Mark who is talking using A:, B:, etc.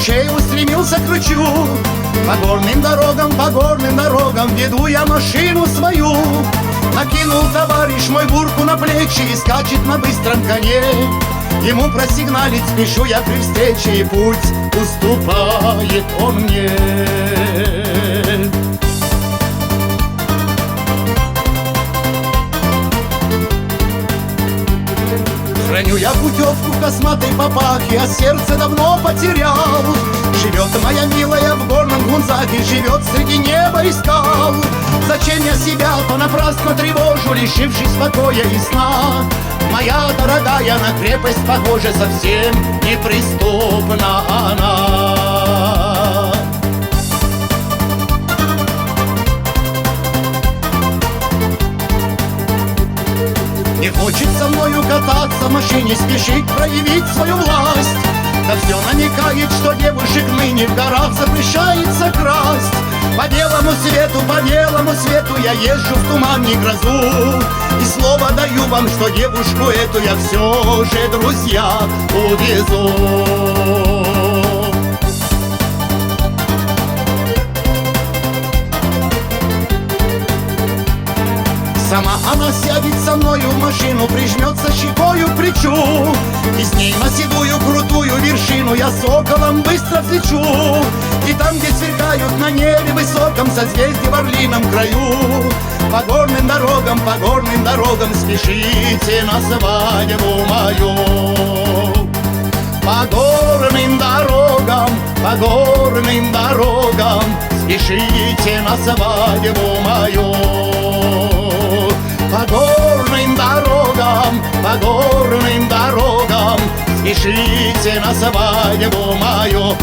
A: ключей устремился к ключу. По горным дорогам веду я машину свою. Накинул товарищ мой бурку на плечи и скачет на быстром коне. Ему просигналить спешу я при встрече, и путь уступает он мне. Храню я путевку в косматой папахе, а сердце давно потерял. Живет моя милая в горном Гунзаге, живет среди неба и скал. Зачем я себя понапрасну тревожу, лишившись покоя и сна? Моя дорогая на крепость похожа, совсем неприступна она. Не хочет со мною кататься в машине, спешить проявить свою власть. Да все намекает, что девушек ныне в горах запрещается красть. По белому свету я езжу в туман и грозу. И слово даю вам, что девушку эту я все же, друзья, увезу. Сама она сядет со мною в машину, прижмется щекою к плечу, и с ней на седую крутую вершину я соколом быстро взлечу. И там, где сверкают на небе высоком созвездия в орлином краю, по горным дорогам спешите на свадьбу мою. По горным дорогам спешите на свадьбу мою. По горным дорогам спешите на свадьбу мою.